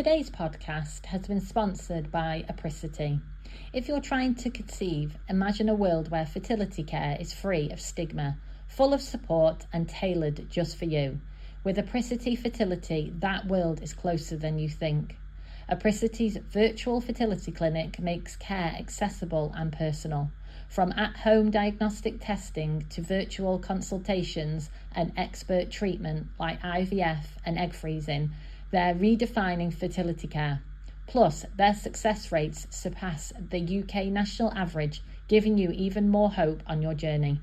Today's podcast has been sponsored by Apricity. If you're trying to conceive, imagine a world where fertility care is free of stigma, full of support and tailored just for you. With Apricity Fertility, that world is closer than you think. Apricity's virtual fertility clinic makes care accessible and personal. From at-home diagnostic testing to virtual consultations and expert treatment like IVF and egg freezing, they're redefining fertility care. Plus, their success rates surpass the UK national average, giving you even more hope on your journey.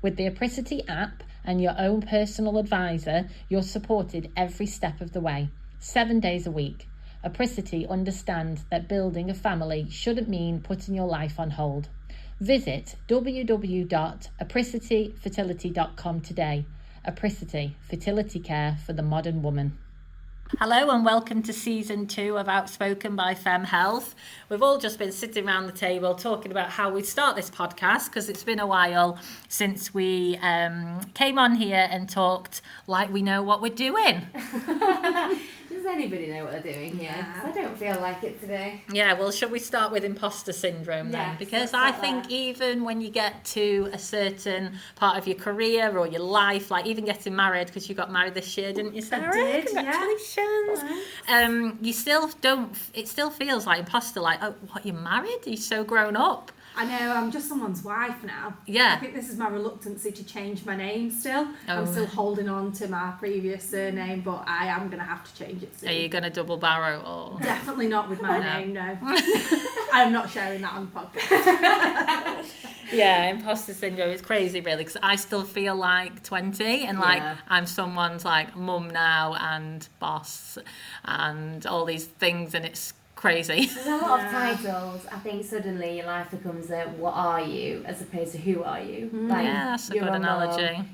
With the Apricity app and your own personal advisor, you're supported every step of the way, 7 days a week. Apricity understands that building a family shouldn't mean putting your life on hold. Visit www.apricityfertility.com today. Apricity, fertility care for the modern woman. Hello and welcome to season 2 of Outspoken by Femme Health. We've all just been sitting around the table talking about how we start this podcast because it's been a while since we came on here and talked like we know what we're doing. Does anybody know what they're doing here? Yeah. I don't feel like it today. Yeah, well, shall we start with imposter syndrome then? Yes, because I think even when you get to a certain part of your career or your life, like even getting married, because you got married this year, didn't you, Sarah? I did, congratulations. Yeah. You still don't, it still feels like imposter, like, oh, what, you're married? You're so grown up. I know, I'm just someone's wife now. Yeah. I think this is my reluctancy to change my name still. Oh. I'm still holding on to my previous surname, but I am going to have to change it soon. Are you going to double barrow or? Definitely not with my name, no. I'm not sharing that on the podcast. Yeah, imposter syndrome is crazy really, because I still feel like 20 and like I'm someone's like mum now and boss and all these things, and it's crazy. There's a lot of titles. I think suddenly your life becomes a what are you as opposed to who are you. Like, yeah, that's a good analogy. Mom,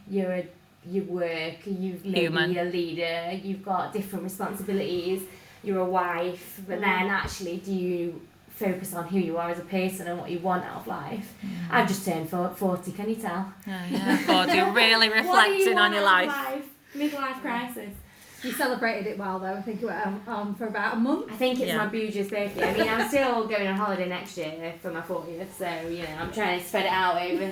you work, you're maybe a leader, you've got different responsibilities, you're a wife, but then actually do you focus on who you are as a person and what you want out of life. I've just turned 40, can you tell? Yeah, God, you're really reflecting on your life. Midlife crisis. You celebrated it well though. I think it went on for about a month. I think it's my Booger's birthday. I mean, I'm still going on holiday next year for my 40th, so I'm trying to spread it out over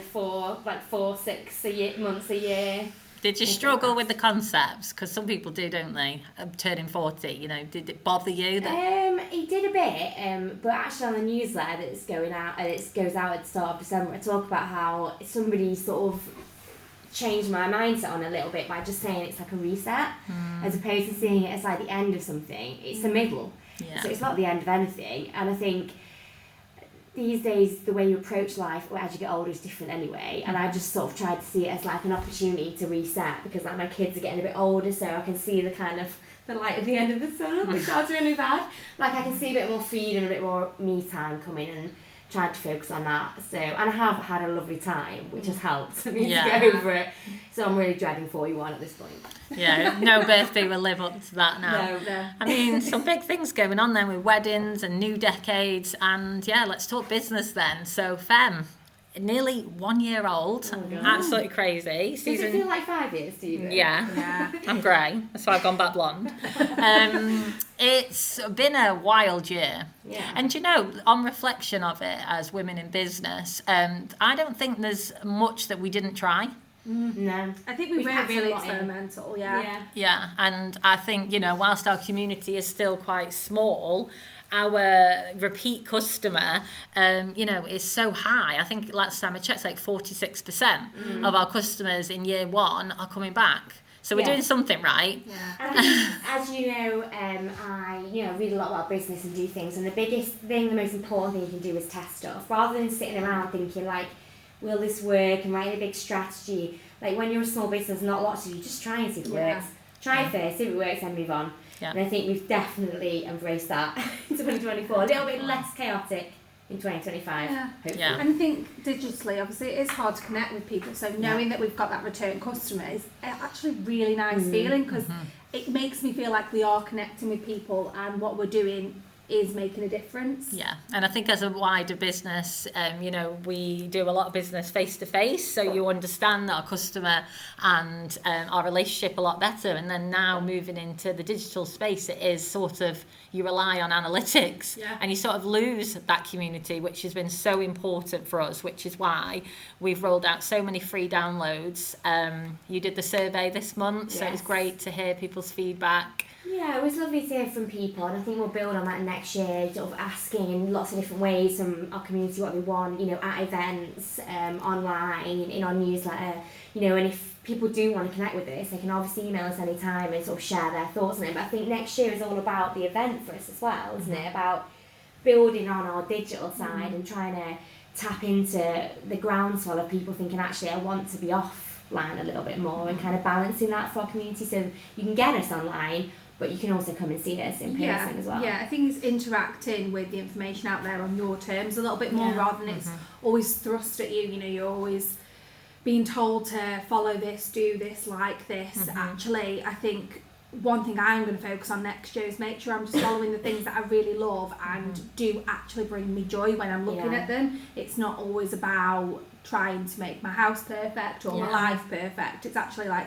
6 months a year. Did you struggle with the concepts? Because some people do, don't they? Turning 40, did it bother you? It did a bit, but actually on the newsletter that's going out, and it goes out at the start of December, I talk about how somebody sort of changed my mindset on a little bit by just saying it's like a reset, as opposed to seeing it as like the end of something. It's the middle, so it's not the end of anything. And I think these days the way you approach life as you get older is different anyway, and I just sort of tried to see it as like an opportunity to reset, because like my kids are getting a bit older, so I can see the kind of the light at the end of the tunnel, which sounds really bad. Like I can see a bit more freedom, a bit more me time coming, and tried to focus on that. So, and I have had a lovely time, which has helped me to get over it. So I'm really dreading 41 at this point. Yeah, no birthday will live up to that now. No. I mean, some big things going on then with weddings and new decades, and let's talk business then. So, Femme, nearly 1 year old, absolutely crazy. Does it feel like 5 years to you? Yeah. I'm grey, that's why I've gone back blonde. It's been a wild year. Yeah. And on reflection of it as women in business, I don't think there's much that we didn't try. No. I think we were really experimental, Yeah, and I think, whilst our community is still quite small, our repeat customer, is so high. I think last time I checked, like 46% of our customers in year 1 are coming back. So we're doing something right. Yeah. And as you know, I read a lot about business and do things, and the biggest thing, the most important thing you can do is test stuff, rather than sitting around thinking like, will this work, and writing a big strategy. Like when you're a small business, not a lot to do, just try and see if it works. Try it first, if it works, then move on. Yeah. And I think we've definitely embraced that in 2024. A little bit less chaotic in 2025, hopefully. Yeah. And I think digitally, obviously, it is hard to connect with people. So knowing that we've got that return customer is actually a really nice feeling, because it makes me feel like we are connecting with people, and what we're doing is making a difference. Yeah, and I think as a wider business, we do a lot of business face to face, so you understand our customer and our relationship a lot better. And then now moving into the digital space, it is sort of, you rely on analytics, and you sort of lose that community, which has been so important for us, which is why we've rolled out so many free downloads. You did the survey this month, so it was great to hear people's feedback. Yeah, it was lovely to hear from people, and I think we'll build on that next year, sort of asking in lots of different ways from our community what they want, at events, online, in our newsletter, and if people do want to connect with this, they can obviously email us anytime and sort of share their thoughts on it. But I think next year is all about the event for us as well, isn't it? About building on our digital side and trying to tap into the groundswell of people thinking, actually, I want to be offline a little bit more, and kind of balancing that for our community, so you can get us online, but you can also come and see us in person as well. Yeah, I think it's interacting with the information out there on your terms a little bit more, rather than it's always thrust at you. You're always being told to follow this, do this, like this. Actually, I think one thing I'm going to focus on next year is make sure I'm just following the things that I really love and do actually bring me joy when I'm looking at them. It's not always about trying to make my house perfect or my life perfect. It's actually like,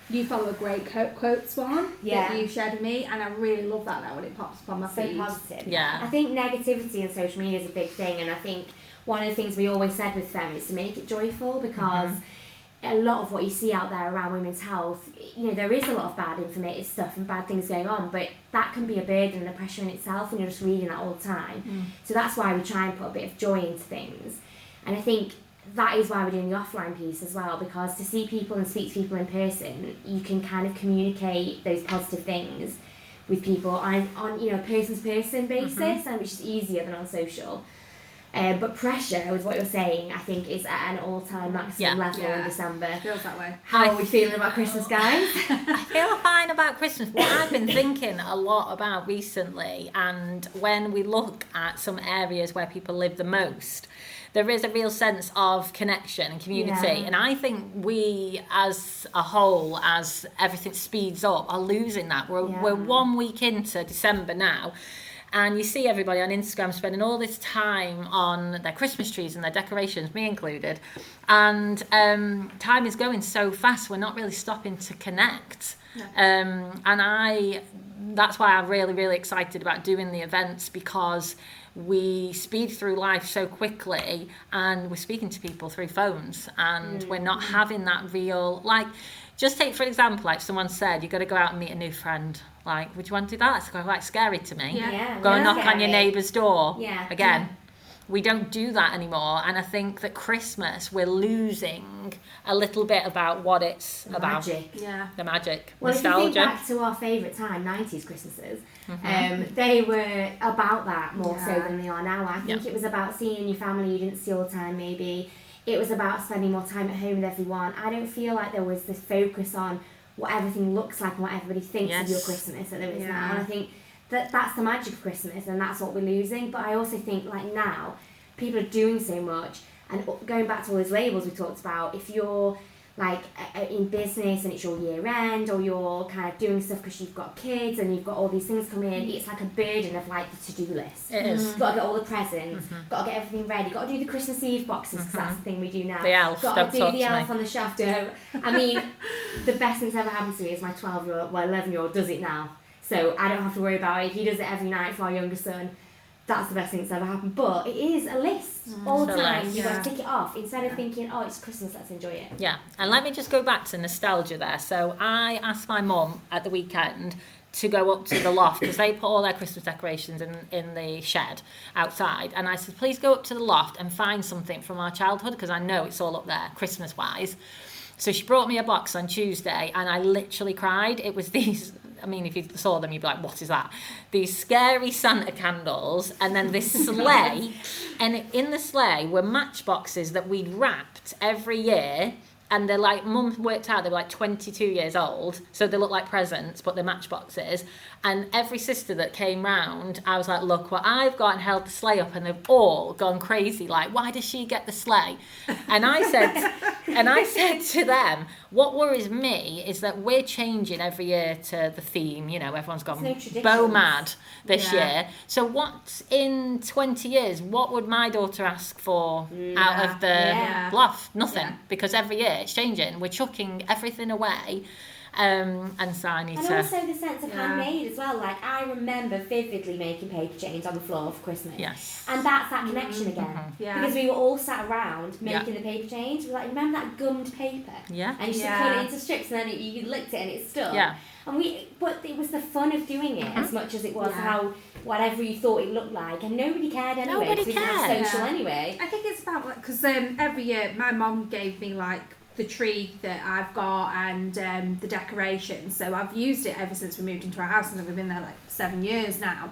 you follow a great quote, Swan, that you shared with me, and I really love that now when it pops up on my feed. So positive. Yeah. I think negativity on social media is a big thing, and I think one of the things we always said with Femme is to make it joyful, because a lot of what you see out there around women's health, there is a lot of bad informative stuff and bad things going on, but that can be a burden and a pressure in itself when you're just reading that all the time. So that's why we try and put a bit of joy into things. And I think that is why we're doing the offline piece as well, because to see people and speak to people in person, you can kind of communicate those positive things with people on a person-to-person basis, and which is easier than on social. But pressure, with what you're saying, I think is at an all-time maximum level in December. Feels that way. How are we feeling about Christmas, guys? I feel fine about Christmas. What I've been thinking a lot about recently, and when we look at some areas where people live the most, there is a real sense of connection and community. And I think we as a whole, as everything speeds up, are losing that. We're 1 week into December now, and you see everybody on Instagram spending all this time on their Christmas trees and their decorations, me included, and time is going so fast, we're not really stopping to connect. And that's why I'm really, really excited about doing the events, because we speed through life so quickly, and we're speaking to people through phones, and we're not having that real, like, just take for example, like someone said, you got to go out and meet a new friend. Like, would you want to do that? It's quite scary to me. Go and knock on your neighbour's door again. We don't do that anymore, and I think that Christmas, we're losing a little bit about what it's about. The magic. Well, nostalgia. if you think back to our favourite time, 90s Christmases, they were about that more so than they are now. I think it was about seeing your family you didn't see all the time, maybe. It was about spending more time at home with everyone. I don't feel like there was this focus on what everything looks like and what everybody thinks of your Christmas that there is now. And I think that's the magic of Christmas, and that's what we're losing. But I also think, like, now people are doing so much, and going back to all those labels we talked about, if you're like in business and it's your year end, or you're kind of doing stuff because you've got kids and you've got all these things coming in, it's like a burden of like the to-do list. It is. Got to get all the presents, got to get everything ready, got to do the Christmas Eve boxes, because that's the thing we do now. The elf, got to do the elf on the shelf. I mean, the best thing that's ever happened to me is my 11-year-old does it now. So I don't have to worry about it. He does it every night for our younger son. That's the best thing that's ever happened. But it is a list all the time. You've got to tick it off instead of thinking, oh, it's Christmas, let's enjoy it. Yeah, and let me just go back to nostalgia there. So I asked my mum at the weekend to go up to the loft, because they put all their Christmas decorations in the shed outside. And I said, please go up to the loft and find something from our childhood, because I know it's all up there, Christmas-wise. So she brought me a box on Tuesday, and I literally cried. It was these, I mean, if you saw them, you'd be like, what is that? These scary Santa candles, and then this sleigh. And in the sleigh were matchboxes that we'd wrapped every year and they're like, Mum worked out they were like 22 years old, so they look like presents, but they're matchboxes. And every sister that came round, I was like, look what I've got, and held the sleigh up, and they've all gone crazy, like, why does she get the sleigh? And I said to them, what worries me is that we're changing every year to the theme, you know, everyone's gone bow mad this year. So what, in 20 years, what would my daughter ask for out of the loft? Nothing, because every year it's changing. We're chucking everything away. And so I need to... And also the sense of handmade as well. Like, I remember vividly making paper chains on the floor for Christmas. Yes. And that's that connection again. Yeah. Because we were all sat around making the paper chains. We were like, remember that gummed paper? Yeah. And you used to cut it into strips, and then you licked it and it stuck. Yeah. And but it was the fun of doing it as much as it was how whatever you thought it looked like, and nobody cared anyway. Nobody We didn't have cared. social anyway. I think it's about, like, because every year my mum gave me, like, the tree that I've got and the decorations. So I've used it ever since we moved into our house, and we've been there like 7 years now.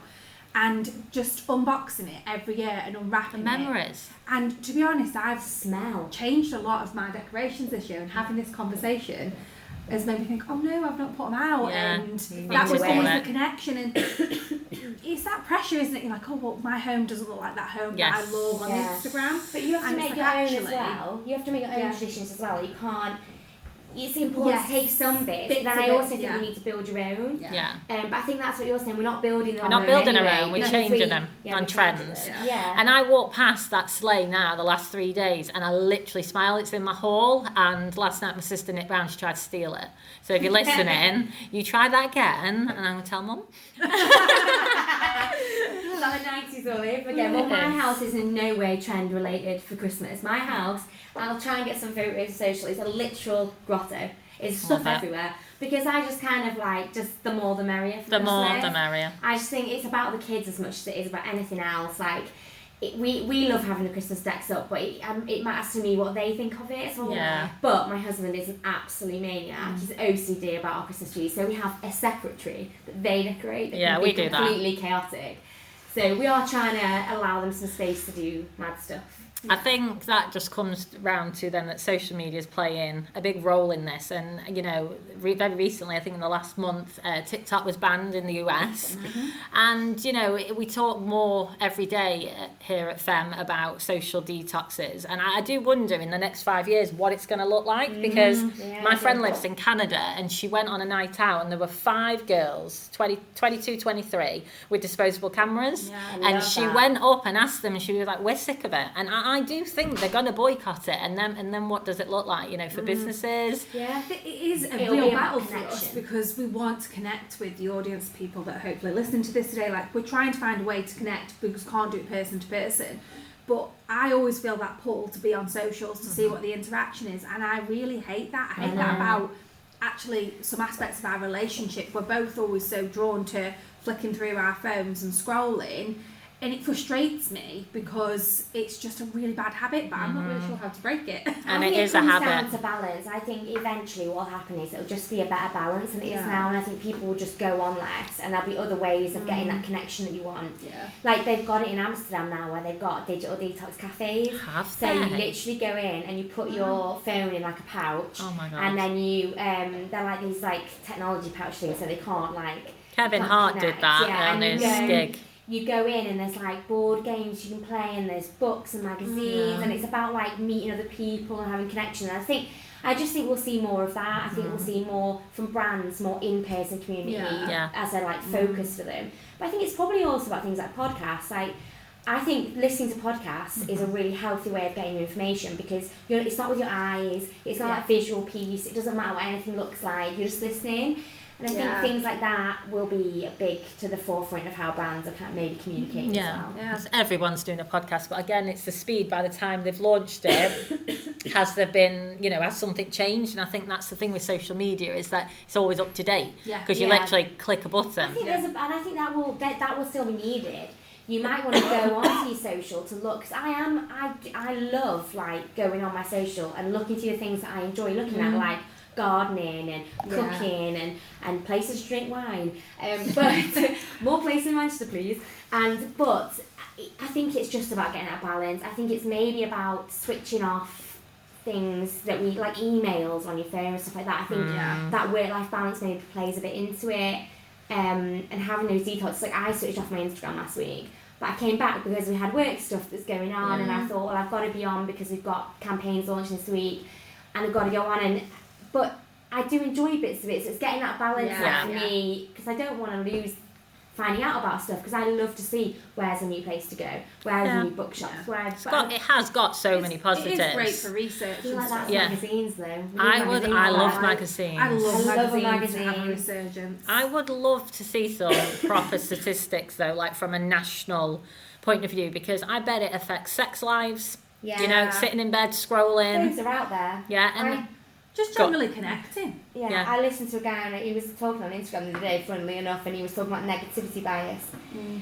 And just unboxing it every year and unwrapping memories. And to be honest, I've Smell. changed a lot of my decorations this year, and having this conversation has made me think, oh no, I've not put them out. Yeah. And You that need was to always do the it. connection. And it's that pressure, isn't it? You're like, oh, well, my home doesn't look like that home that I love on Instagram. But you have to And make it's your like, own as actually- well. You have to make your own traditions as well. You can't... It's important to take some bits, Bits but then of I it, also think yeah. you need to build your own. Yeah. But I think that's what you're saying. We're not building We're not building our own, we're because changing them yeah, on we're changing trends. them. Yeah. And I walked past that sleigh now the last 3 days, and I literally smile. It's in my hall, and last night my sister Nick Brown, she tried to steal it. So if you're listening, you try that again, and I'm going to tell Mum. Like the 90s all over again. Well, my house is in no way trend related for Christmas. My house, I'll try and get some photos social, it's a literal grotto. It's stuff everywhere. Because I just kind of like, just the more the merrier for The Christmas. more the merrier. I just think it's about the kids as much as it is about anything else. Like, we love having the Christmas decks up, but it matters to me what they think of it as well. Yeah. But my husband is an absolute maniac. He's OCD about our Christmas tree, so we have a separate tree that they decorate. That Yeah, can we be do that. completely chaotic. So we are trying to allow them some space to do mad stuff. I think that just comes round to then that social media is playing a big role in this. And, you know, very recently, I think in the last month, TikTok was banned in the US. And, you know, we talk more every day here at Femme about social detoxes. And I do wonder in the next 5 years what it's going to look like. Because my friend lives in Canada, and she went on a night out, and there were 5 girls, 22, 23, with disposable cameras. And she went up and asked them, and she was like, we're sick of it. And I do think they're going to boycott it, and then what does it look like, you know, for businesses? Yeah. It is a It'll real be about battle for us, connection. because we want to connect with the audience, people that are hopefully listening to this today. Like, we're trying to find a way to connect, because we can't do it person to person. But I always feel that pull to be on socials to see what the interaction is, and I really hate that. I hate that about actually some aspects of our relationship. We're both always so drawn to flicking through our phones and scrolling. And it frustrates me because it's just a really bad habit, but I'm not really sure how to break it. And I it think is a comes habit. down to balance. I think eventually what will happen is it'll just be a better balance than it is now, and I think people will just go on less, and there'll be other ways of getting that connection that you want. Yeah. Like they've got it in Amsterdam now, where they've got digital detox cafes. Have So they? you literally go in and you put your phone in like a pouch, Oh my God. and then you they're like these like technology pouch things, so they can't like. Kevin can't Hart connect. did that Yeah, on and his you go- gig. You go in and there's like board games you can play, and there's books and magazines, and it's about like meeting other people and having connection. And I just think we'll see more of that. I think we'll see more from brands, more in-person community Yeah. as a like focus for them. But I think it's probably also about things like podcasts. Like, I think listening to podcasts is a really healthy way of getting information, because it's not with your eyes, it's not like visual piece, it doesn't matter what anything looks like, you're just listening. And I think things like that will be big to the forefront of how brands are kind of maybe communicating as well. Yeah. 'Cause everyone's doing a podcast, but again, it's the speed. By the time they've launched it, has there been, you know, has something changed? And I think that's the thing with social media, is that it's always up to date, because you literally click a I button. think and I think that will still be needed. You might want to go onto your social to look, because I love like going on my social and looking through the things that I enjoy looking at, like gardening and cooking and places to drink wine. But more places in Manchester, please. But I think it's just about getting that balance. I think it's maybe about switching off things that we, like emails on your phone and stuff like that. I think that work-life balance maybe plays a bit into it, and having those detox. Like, I switched off my Instagram last week, but I came back because we had work stuff that's going on, and I thought, well, I've got to be on because we've got campaigns launching this week, and I've got to go on. But I do enjoy bits of it, so it's getting that balance for me, because I don't want to lose finding out about stuff, because I love to see where's a new place to go, where's a new bookshops, it has got so many positives. It is great for research. I feel like that's magazines though. I love magazines. I love magazines to have a resurgence. I would love to see some proper statistics though, like from a national point of view, because I bet it affects sex lives. Yeah. You know, sitting in bed scrolling. Things are out there. Yeah, and just generally connecting. Yeah, I listened to a guy, and he was talking on Instagram the other day, funnily enough, and he was talking about negativity bias.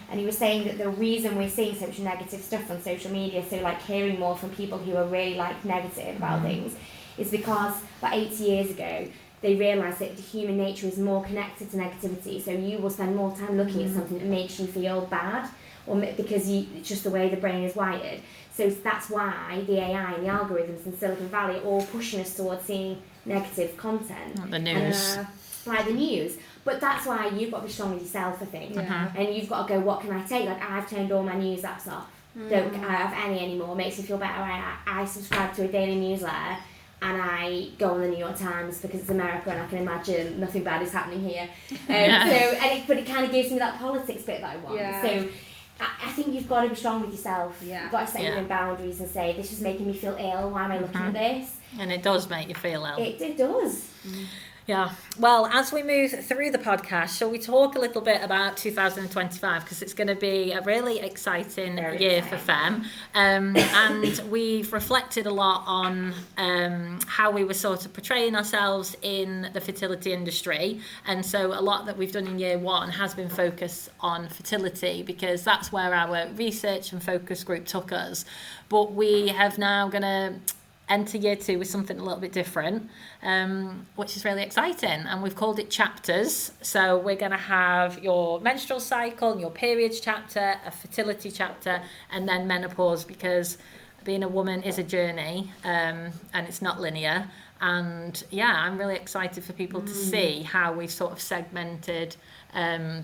And he was saying that the reason we're seeing so much negative stuff on social media, so like hearing more from people who are really like negative about things, is because about 80 years ago, they realised that human nature is more connected to negativity. So you will spend more time looking at something that makes you feel bad, or because it's just the way the brain is wired. So that's why the AI and the algorithms in Silicon Valley are all pushing us towards seeing negative content. Not the news. Like the news. But that's why you've got to be strong with yourself, I think. And you've got to go, what can I take? Like, I've turned all my news apps off. Don't have any anymore. Makes me feel better. I subscribe to a daily newsletter, and I go on the New York Times because it's America and I can imagine nothing bad is happening here. But it kind of gives me that politics bit that I want. So I think you've got to be strong with yourself. You've got to set your own boundaries and say, this is making me feel ill, why am I looking at this? And it does make you feel ill. It does. Yeah. Well, as we move through the podcast, shall we talk a little bit about 2025? Because it's going to be a really exciting year for Femme. And we've reflected a lot on how we were sort of portraying ourselves in the fertility industry. And so a lot that we've done in year one has been focused on fertility, because that's where our research and focus group took us. But we have now going to enter year two with something a little bit different, which is really exciting, and we've called it chapters. So we're going to have your menstrual cycle and your periods chapter, a fertility chapter, and then menopause, because being a woman is a journey, and it's not linear. And I'm really excited for people to see how we've sort of segmented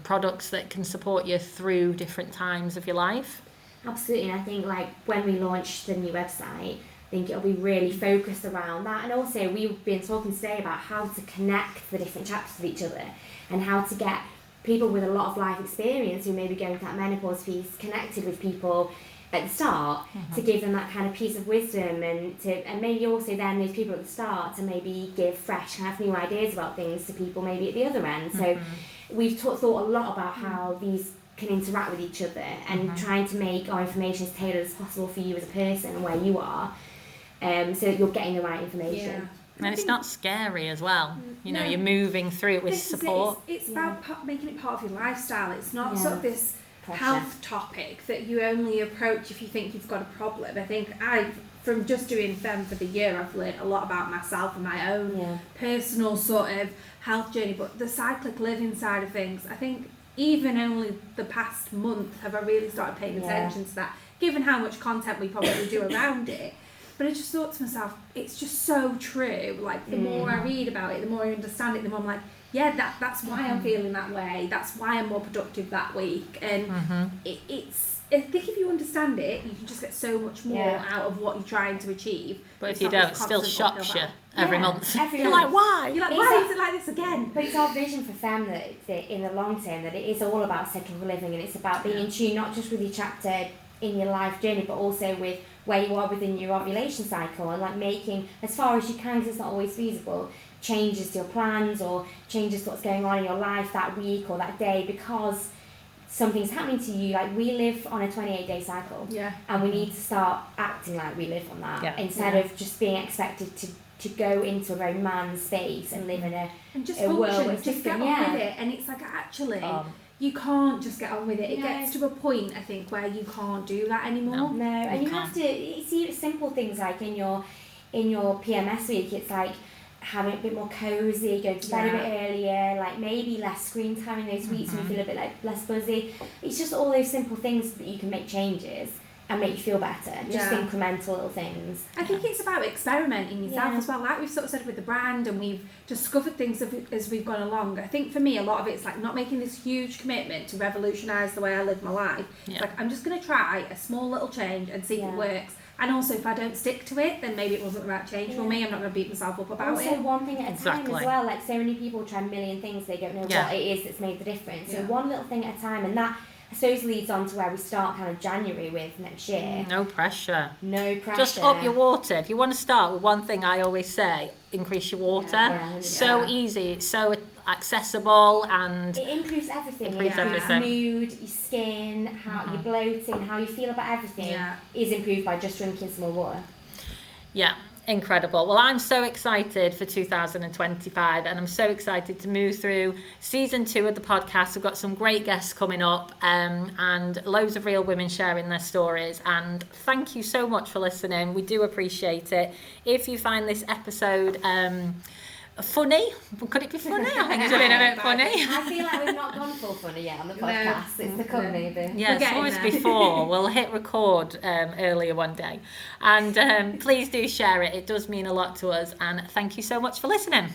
products that can support you through different times of your life. Absolutely. And I think, like, when we launch the new website, I think it'll be really focused around that. And also, we've been talking today about how to connect the different chapters with each other, and how to get people with a lot of life experience who may be going through that menopause piece connected with people at the start, to give them that kind of piece of wisdom, and maybe also then those people at the start to maybe give fresh, kind of new ideas about things to people maybe at the other end. So we've thought a lot about how these can interact with each other, and trying to make our information as tailored as possible for you as a person and where you are, so that you're getting the right information. And it's not scary as well. You know, you're moving through it with support. It's about making it part of your lifestyle. It's not sort of this health topic that you only approach if you think you've got a problem. I think from just doing Femme for the year, I've learned a lot about myself and my own personal sort of health journey. But the cyclic living side of things, I think even only the past month have I really started paying attention to that, given how much content we probably do around it. But I just thought to myself, it's just so true. Like, the more I read about it, the more I understand it, the more I'm like, that's why I'm feeling that way. That's why I'm more productive that week. And I think if you understand it, you can just get so much more out of what you're trying to achieve. But if you don't, it still shocks you every month. You're like, why? You're like, why is it like this again? But it's our vision for Femme that in the long term, that it is all about secular living, and it's about being in tune not just with your chapter in your life journey, but also with where you are within your ovulation cycle, and like making, as far as you can, because it's not always feasible, changes to your plans or changes to what's going on in your life that week or that day, because something's happening to you. Like, we live on a 28-day cycle, and we need to start acting like we live on that, instead of just being expected to go into a very man space and live in a just a world function, just get on with it. And it's like, actually you can't just get on with it. It gets to a point, I think, where you can't do that anymore. No, and you have to see simple things like in your PMS week. It's like having a bit more cozy, go to bed a bit earlier, like maybe less screen time in those weeks when you feel a bit like less buzzy. It's just all those simple things that you can make changes and make you feel better. Just Yeah. incremental little things. I think it's about experimenting yourself as well. Like we've sort of said with the brand, and we've discovered things as we've gone along. I think for me, a lot of it's like not making this huge commitment to revolutionise the way I live my life. Yeah. It's like I'm just going to try a small little change and see if it works. And also, if I don't stick to it, then maybe it wasn't the right change for me. I'm not going to beat myself up about also, it. one thing at a time as well. Like, so many people try a million things, they don't know what it is that's made the difference. So one little thing at a time, and that, I suppose, leads on to where we start kind of January with next year. No pressure. No pressure. Just up your water. If you want to start with one thing, I always say, increase your water. So easy. It's so accessible, and it improves everything. Everything. Mood, your skin, how you're bloating, how you feel about everything is improved by just drinking some more water. Yeah, incredible. Well, I'm so excited for 2025, and I'm so excited to move through season 2 of the podcast. We've got some great guests coming up, and loads of real women sharing their stories. And thank you so much for listening. We do appreciate it. If you find this episode funny, could it be funny? I think it's been a bit funny. I feel like we've not gone full funny yet on the podcast. It's the come maybe. Yeah, it's always before. We'll hit record earlier one day. And please do share it. It does mean a lot to us. And thank you so much for listening.